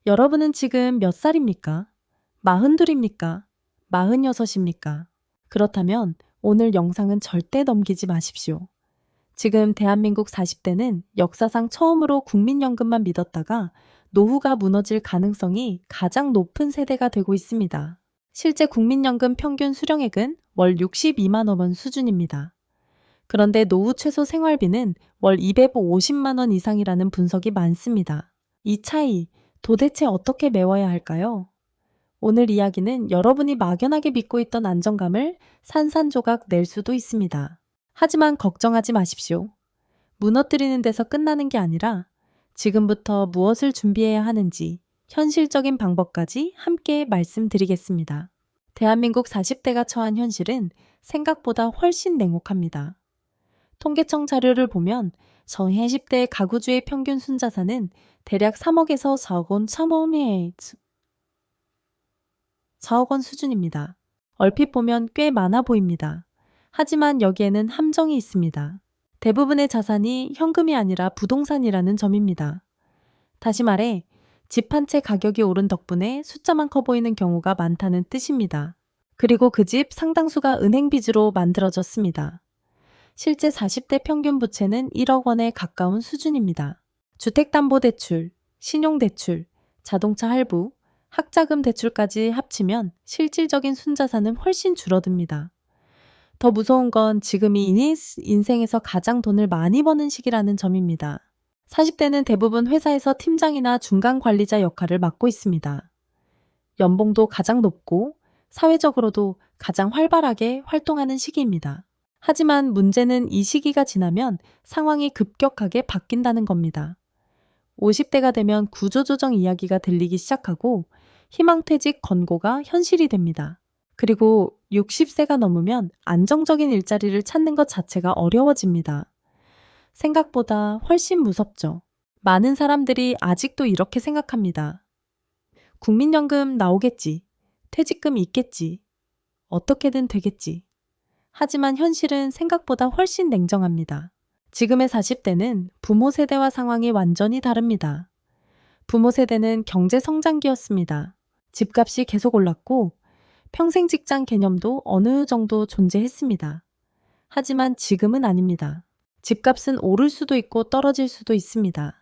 여러분은 지금 몇 살입니까? 42입니까? 46입니까? 그렇다면 오늘 영상은 절대 넘기지 마십시오. 지금 대한민국 40대는 역사상 처음으로 국민연금만 믿었다가 노후가 무너질 가능성이 가장 높은 세대가 되고 있습니다. 실제 국민연금 평균 수령액은 월 62만 원 수준입니다. 그런데 노후 최소 생활비는 월 250만 원 이상이라는 분석이 많습니다. 이 차이 도대체 어떻게 메워야 할까요? 오늘 이야기는 여러분이 막연하게 믿고 있던 안정감을 산산조각 낼 수도 있습니다. 하지만 걱정하지 마십시오. 무너뜨리는 데서 끝나는 게 아니라 지금부터 무엇을 준비해야 하는지 현실적인 방법까지 함께 말씀드리겠습니다. 대한민국 40대가 처한 현실은 생각보다 훨씬 냉혹합니다. 통계청 자료를 보면 저희 10대 가구주의 평균 순자산은 대략 3억에서 4억 원 수준입니다. 얼핏 보면 꽤 많아 보입니다. 하지만 여기에는 함정이 있습니다. 대부분의 자산이 현금이 아니라 부동산이라는 점입니다. 다시 말해 집 한 채 가격이 오른 덕분에 숫자만 커 보이는 경우가 많다는 뜻입니다. 그리고 그 집 상당수가 은행 빚으로 만들어졌습니다. 실제 40대 평균 부채는 1억 원에 가까운 수준입니다. 주택담보대출, 신용대출, 자동차 할부, 학자금 대출까지 합치면 실질적인 순자산은 훨씬 줄어듭니다. 더 무서운 건 지금이 인생에서 가장 돈을 많이 버는 시기라는 점입니다. 40대는 대부분 회사에서 팀장이나 중간 관리자 역할을 맡고 있습니다. 연봉도 가장 높고 사회적으로도 가장 활발하게 활동하는 시기입니다. 하지만 문제는 이 시기가 지나면 상황이 급격하게 바뀐다는 겁니다. 50대가 되면 구조조정 이야기가 들리기 시작하고 희망퇴직 권고가 현실이 됩니다. 그리고 60세가 넘으면 안정적인 일자리를 찾는 것 자체가 어려워집니다. 생각보다 훨씬 무섭죠. 많은 사람들이 아직도 이렇게 생각합니다. 국민연금 나오겠지. 퇴직금 있겠지. 어떻게든 되겠지. 하지만 현실은 생각보다 훨씬 냉정합니다. 지금의 40대는 부모 세대와 상황이 완전히 다릅니다. 부모 세대는 경제 성장기였습니다. 집값이 계속 올랐고 평생 직장 개념도 어느 정도 존재했습니다. 하지만 지금은 아닙니다. 집값은 오를 수도 있고 떨어질 수도 있습니다.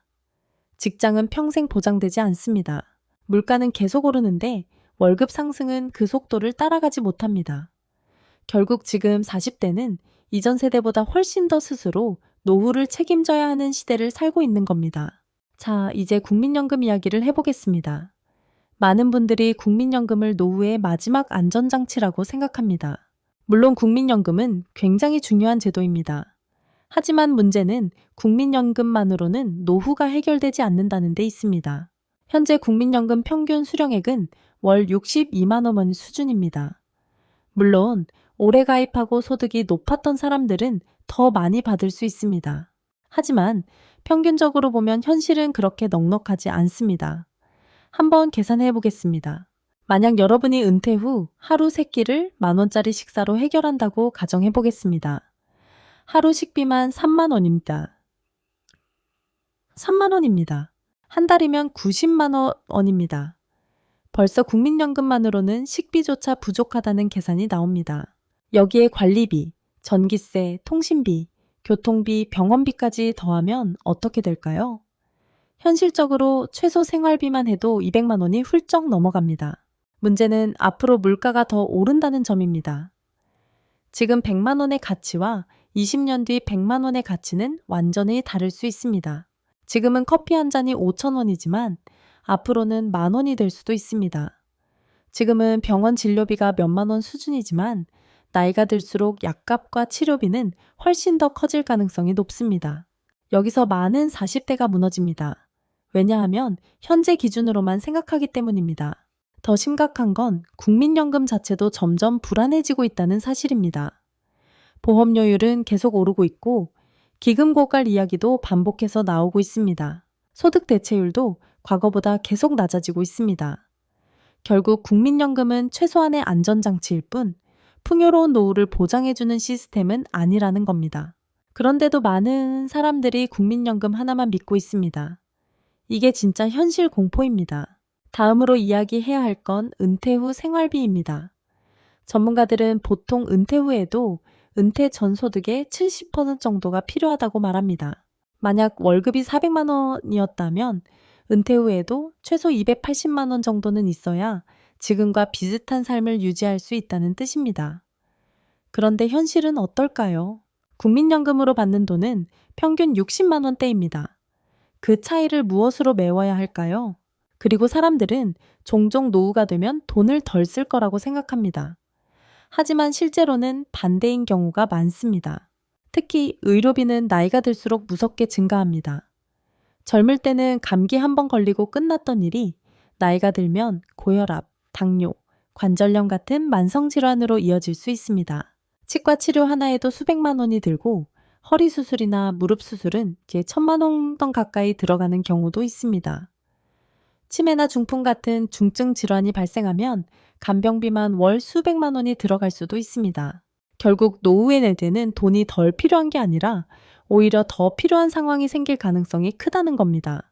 직장은 평생 보장되지 않습니다. 물가는 계속 오르는데 월급 상승은 그 속도를 따라가지 못합니다. 결국 지금 40대는 이전 세대보다 훨씬 더 스스로 노후를 책임져야 하는 시대를 살고 있는 겁니다. 자, 이제 국민연금 이야기를 해보겠습니다. 많은 분들이 국민연금을 노후의 마지막 안전장치라고 생각합니다. 물론 국민연금은 굉장히 중요한 제도입니다. 하지만 문제는 국민연금만으로는 노후가 해결되지 않는다는 데 있습니다. 현재 국민연금 평균 수령액은 월 62만 원 수준입니다. 물론 오래 가입하고 소득이 높았던 사람들은 더 많이 받을 수 있습니다. 하지만 평균적으로 보면 현실은 그렇게 넉넉하지 않습니다. 한번 계산해 보겠습니다. 만약 여러분이 은퇴 후 하루 3끼를 10,000원짜리 식사로 해결한다고 가정해 보겠습니다. 하루 식비만 3만 원입니다. 3만 원입니다. 한 달이면 90만 원입니다. 벌써 국민연금만으로는 식비조차 부족하다는 계산이 나옵니다. 여기에 관리비, 전기세, 통신비, 교통비, 병원비까지 더하면 어떻게 될까요? 현실적으로 최소 생활비만 해도 200만 원이 훌쩍 넘어갑니다. 문제는 앞으로 물가가 더 오른다는 점입니다. 지금 100만 원의 가치와 20년 뒤 100만 원의 가치는 완전히 다를 수 있습니다. 지금은 커피 한 잔이 5,000원이지만 앞으로는 10,000원이 될 수도 있습니다. 지금은 병원 진료비가 몇만 원 수준이지만 나이가 들수록 약값과 치료비는 훨씬 더 커질 가능성이 높습니다. 여기서 많은 40대가 무너집니다. 왜냐하면 현재 기준으로만 생각하기 때문입니다. 더 심각한 건 국민연금 자체도 점점 불안해지고 있다는 사실입니다. 보험료율은 계속 오르고 있고 기금 고갈 이야기도 반복해서 나오고 있습니다. 소득 대체율도 과거보다 계속 낮아지고 있습니다. 결국 국민연금은 최소한의 안전장치일 뿐 풍요로운 노후를 보장해주는 시스템은 아니라는 겁니다. 그런데도 많은 사람들이 국민연금 하나만 믿고 있습니다. 이게 진짜 현실 공포입니다. 다음으로 이야기해야 할 건 은퇴 후 생활비입니다. 전문가들은 보통 은퇴 후에도 은퇴 전 소득의 70% 정도가 필요하다고 말합니다. 만약 월급이 400만 원이었다면 은퇴 후에도 최소 280만 원 정도는 있어야 지금과 비슷한 삶을 유지할 수 있다는 뜻입니다. 그런데 현실은 어떨까요? 국민연금으로 받는 돈은 평균 60만 원대입니다. 그 차이를 무엇으로 메워야 할까요? 그리고 사람들은 종종 노후가 되면 돈을 덜 쓸 거라고 생각합니다. 하지만 실제로는 반대인 경우가 많습니다. 특히 의료비는 나이가 들수록 무섭게 증가합니다. 젊을 때는 감기 한 번 걸리고 끝났던 일이 나이가 들면 고혈압, 당뇨, 관절염 같은 만성질환으로 이어질 수 있습니다. 치과 치료 하나에도 수백만 원이 들고 허리 수술이나 무릎 수술은 제 1,000만 원 가까이 들어가는 경우도 있습니다. 치매나 중풍 같은 중증 질환이 발생하면 간병비만 월 수백만 원이 들어갈 수도 있습니다. 결국 노후에 낼 때는 돈이 덜 필요한 게 아니라 오히려 더 필요한 상황이 생길 가능성이 크다는 겁니다.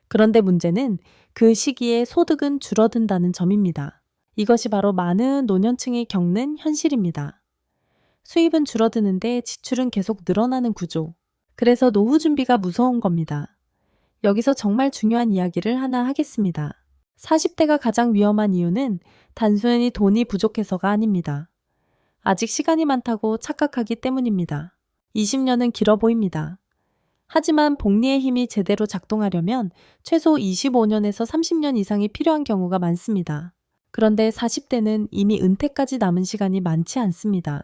그런데 문제는 그 시기에 소득은 줄어든다는 점입니다. 이것이 바로 많은 노년층이 겪는 현실입니다. 수입은 줄어드는데 지출은 계속 늘어나는 구조. 그래서 노후 준비가 무서운 겁니다. 여기서 정말 중요한 이야기를 하나 하겠습니다. 40대가 가장 위험한 이유는 단순히 돈이 부족해서가 아닙니다. 아직 시간이 많다고 착각하기 때문입니다. 20년은 길어 보입니다. 하지만 복리의 힘이 제대로 작동하려면 최소 25년에서 30년 이상이 필요한 경우가 많습니다. 그런데 40대는 이미 은퇴까지 남은 시간이 많지 않습니다.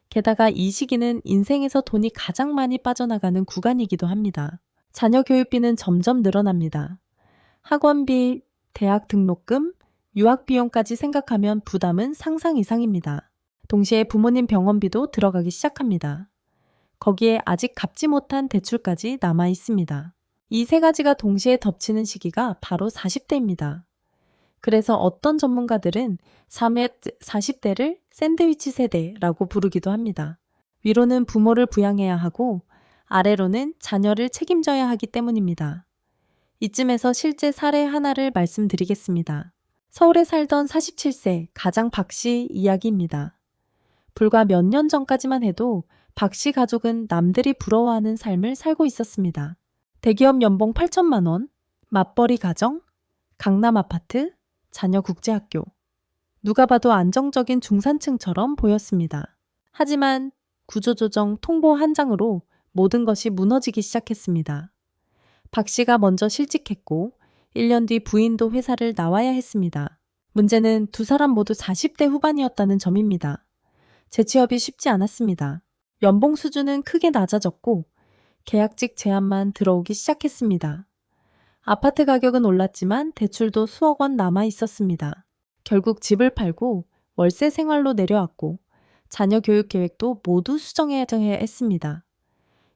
게다가 이 시기는 인생에서 돈이 가장 많이 빠져나가는 구간이기도 합니다. 자녀 교육비는 점점 늘어납니다. 학원비, 대학 등록금, 유학 비용까지 생각하면 부담은 상상 이상입니다. 동시에 부모님 병원비도 들어가기 시작합니다. 거기에 아직 갚지 못한 대출까지 남아 있습니다. 이 세 가지가 동시에 덮치는 시기가 바로 40대입니다. 그래서 어떤 전문가들은 40대를 샌드위치 세대라고 부르기도 합니다. 위로는 부모를 부양해야 하고 아래로는 자녀를 책임져야 하기 때문입니다. 이쯤에서 실제 사례 하나를 말씀드리겠습니다. 서울에 살던 47세 가장 박 씨 이야기입니다. 불과 몇 년 전까지만 해도 박 씨 가족은 남들이 부러워하는 삶을 살고 있었습니다. 대기업 연봉 8천만 원, 맞벌이 가정, 강남 아파트, 자녀 국제학교. 누가 봐도 안정적인 중산층처럼 보였습니다. 하지만 구조조정 통보 한 장으로 모든 것이 무너지기 시작했습니다. 박 씨가 먼저 실직했고 1년 뒤 부인도 회사를 나와야 했습니다. 문제는 두 사람 모두 40대 후반이었다는 점입니다. 재취업이 쉽지 않았습니다. 연봉 수준은 크게 낮아졌고 계약직 제한만 들어오기 시작했습니다. 아파트 가격은 올랐지만 대출도 수억 원 남아 있었습니다. 결국 집을 팔고 월세 생활로 내려왔고 자녀 교육 계획도 모두 수정해야 했습니다.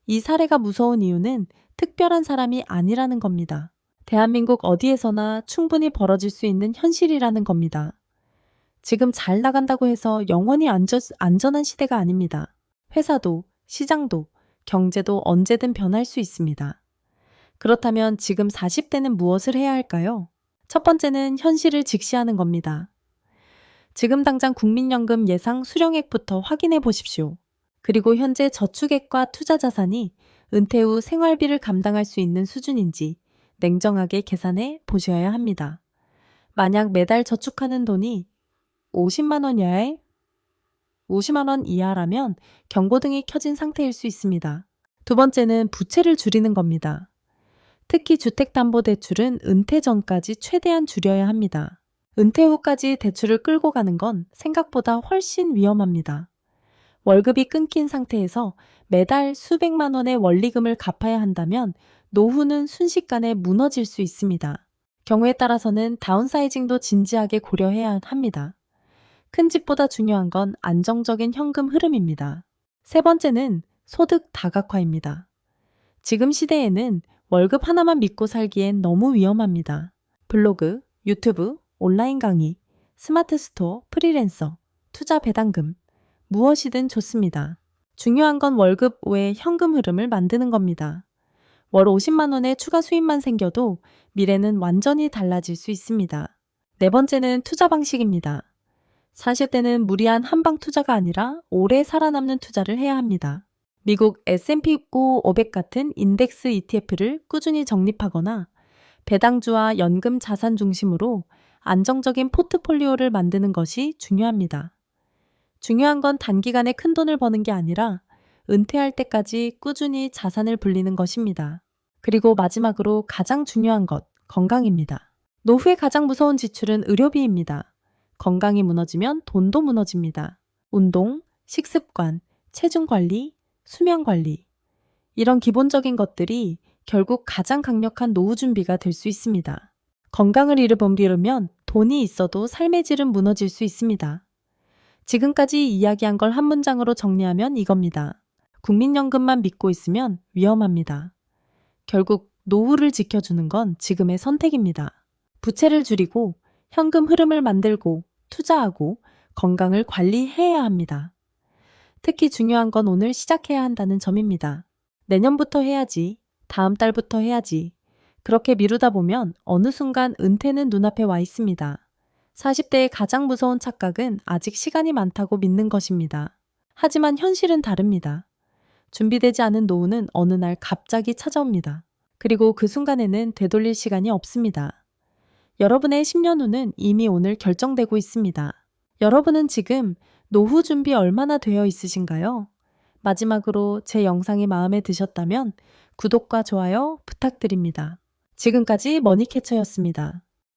이 사례가 무서운 이유는 특별한 사람이 아니라는 겁니다. 대한민국 어디에서나 충분히 벌어질 수 있는 현실이라는 겁니다. 지금 잘 나간다고 해서 영원히 안전한 시대가 아닙니다. 회사도, 시장도, 경제도 언제든 변할 수 있습니다. 그렇다면 지금 40대는 무엇을 해야 할까요? 첫 번째는 현실을 직시하는 겁니다. 지금 당장 국민연금 예상 수령액부터 확인해 보십시오. 그리고 현재 저축액과 투자 자산이 은퇴 후 생활비를 감당할 수 있는 수준인지 냉정하게 계산해 보셔야 합니다. 만약 매달 저축하는 돈이 50만 원 이하라면 경고등이 켜진 상태일 수 있습니다. 두 번째는 부채를 줄이는 겁니다. 특히 주택담보대출은 은퇴 전까지 최대한 줄여야 합니다. 은퇴 후까지 대출을 끌고 가는 건 생각보다 훨씬 위험합니다. 월급이 끊긴 상태에서 매달 수백만 원의 원리금을 갚아야 한다면 노후는 순식간에 무너질 수 있습니다. 경우에 따라서는 다운사이징도 진지하게 고려해야 합니다. 큰 집보다 중요한 건 안정적인 현금 흐름입니다. 세 번째는 소득 다각화입니다. 지금 시대에는 월급 하나만 믿고 살기엔 너무 위험합니다. 블로그, 유튜브, 온라인 강의, 스마트 스토어, 프리랜서, 투자 배당금, 무엇이든 좋습니다. 중요한 건 월급 외 현금 흐름을 만드는 겁니다. 월 50만 원의 추가 수입만 생겨도 미래는 완전히 달라질 수 있습니다. 네 번째는 투자 방식입니다. 40대는 무리한 한방 투자가 아니라 오래 살아남는 투자를 해야 합니다. 미국 S&P 500 같은 인덱스 ETF를 꾸준히 적립하거나 배당주와 연금 자산 중심으로 안정적인 포트폴리오를 만드는 것이 중요합니다. 중요한 건 단기간에 큰 돈을 버는 게 아니라 은퇴할 때까지 꾸준히 자산을 불리는 것입니다. 그리고 마지막으로 가장 중요한 것, 건강입니다. 노후에 가장 무서운 지출은 의료비입니다. 건강이 무너지면 돈도 무너집니다. 운동, 식습관, 체중 관리, 수면 관리. 이런 기본적인 것들이 결국 가장 강력한 노후 준비가 될 수 있습니다. 건강을 잃으면 돈이 있어도 삶의 질은 무너질 수 있습니다. 지금까지 이야기한 걸 한 문장으로 정리하면 이겁니다. 국민연금만 믿고 있으면 위험합니다. 결국 노후를 지켜주는 건 지금의 선택입니다. 부채를 줄이고 현금 흐름을 만들고 투자하고 건강을 관리해야 합니다. 특히 중요한 건 오늘 시작해야 한다는 점입니다. 내년부터 해야지, 다음 달부터 해야지. 그렇게 미루다 보면 어느 순간 은퇴는 눈앞에 와 있습니다. 40대의 가장 무서운 착각은 아직 시간이 많다고 믿는 것입니다. 하지만 현실은 다릅니다. 준비되지 않은 노후는 어느 날 갑자기 찾아옵니다. 그리고 그 순간에는 되돌릴 시간이 없습니다. 여러분의 10년 후는 이미 오늘 결정되고 있습니다. 여러분은 지금 노후 준비 얼마나 되어 있으신가요? 마지막으로 제 영상이 마음에 드셨다면 구독과 좋아요 부탁드립니다. 지금까지 머니캐쳐였습니다.